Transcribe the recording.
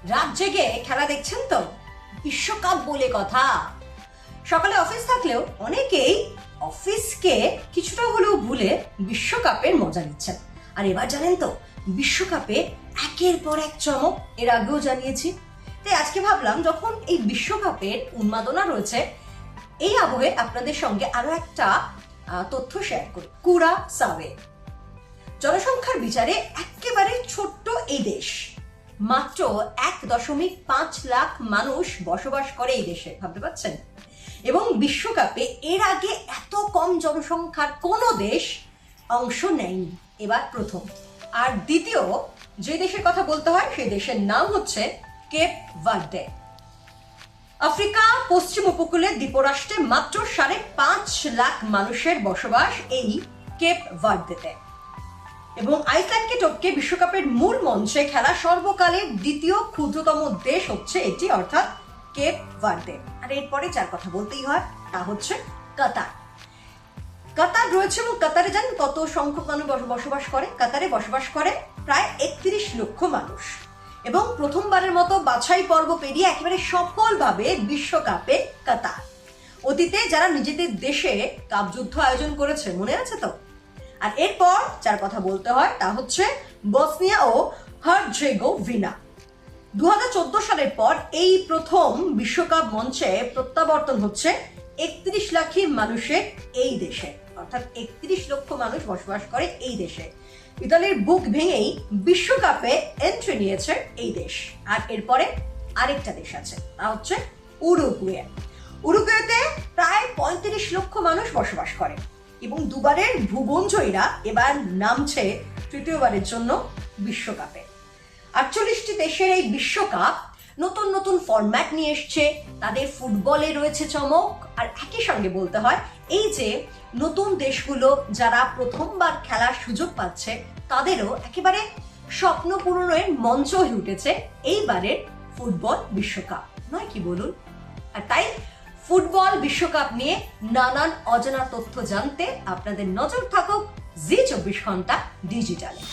রাত জেগে খেলা দেখছেন তো? বিশ্বকাপ বলে কথা। সকালে অফিস থাকলেও অনেকেই অফিসকে কিছুটা হলেও ভুলে বিশ্বকাপের মজা নিচ্ছেন। আর এবার জানেন তো, বিশ্বকাপে একের পর এক চমক, এর আগেও জানিয়েছি। তাই আজকে ভাবলাম, যখন এই বিশ্বকাপের উন্মাদনা রয়েছে, এই আবহে আপনাদের সঙ্গে আরো একটা তথ্য শেয়ার করি। কুরাসাওয়ে জনসংখ্যার বিচারে একেবারে ছোট্ট এই দেশ, মাত্র 1.5 লাখ মানুষ বসবাস করে এই দেশে, ভাবতে পারছেন? এবং বিশ্বকাপে এর আগে এত কম জনসংখ্যার কোনো দেশ অংশ নেয়নি, এবার প্রথম। আর দ্বিতীয় যে দেশের কথা বলতে হয়, সেই দেশের নাম হচ্ছে কেপ ভার্দে। আফ্রিকা পশ্চিম উপকূলের দ্বীপরাষ্ট্রে মাত্র 5.5 লাখ মানুষের বসবাস এই কেপ ভার্দেতে। এবং আইসল্যান্ডকে টপকে বিশ্বকাপের মূল মঞ্চে খেলা সর্বকালের দ্বিতীয় ক্ষুদ্রতম দেশ হচ্ছে এটি, অর্থাৎ কেপ ভার্দে। আর এরপরে যার কথা বলতেই হয় তা হচ্ছে কাতার। কাতার রয়েছে, এবং কাতারে জানেন কত সংখ্যক মানুষ বসবাস করে? কাতারে বসবাস করে প্রায় 31 লক্ষ মানুষ। এবং প্রথমবারের মতো বাছাই পর্ব পেরিয়ে একেবারে সফলভাবে বিশ্বকাপে কাতার। অতীতে যারা নিজেদের দেশে কাপ যুদ্ধ আয়োজন করেছে, মনে আছে তো? আর এরপর যার কথা বলতে হয় তা হচ্ছে বসনিয়া ও হার্জেগোভিনা। 2014 সালের পর এই প্রথম বিশ্বকাপ মঞ্চে প্রত্যাবর্তন হচ্ছে 31 লাখ মানুষের এই দেশে, অর্থাৎ 31 লক্ষ মানুষ বসবাস করে এই দেশে। ইতালির বুক ভেঙেই বিশ্বকাপে এন্ট্রি নিয়েছে এই দেশ। আর এরপরে আরেকটা দেশ আছে, তা হচ্ছে উরুগুয়ে। উরুগুয়েতে প্রায় 35 লক্ষ মানুষ বসবাস করে, এবং দুবারের ভুবনজয়ীরা এবার নামছে তৃতীয়বারের জন্য বিশ্বকাপে। 48টি দেশের এই বিশ্বকাপ নতুন নতুন ফরম্যাট নিয়ে এসছে, তাদের ফুটবলে রয়েছে চমক। আর একই সঙ্গে বলতে হয়, এই যে নতুন দেশগুলো যারা প্রথমবার খেলার সুযোগ পাচ্ছে, তাদেরও একেবারে স্বপ্ন পূরণের মঞ্চ হয়ে উঠেছে এইবারের ফুটবল বিশ্বকাপ, নয় কি বলুন? আর তাই ফুটবল বিশ্বকাপ নিয়ে নানান অজানা তথ্য জানতে আপনাদের নজর থাকুক জি 24 ঘন্টা ডিজিটালে।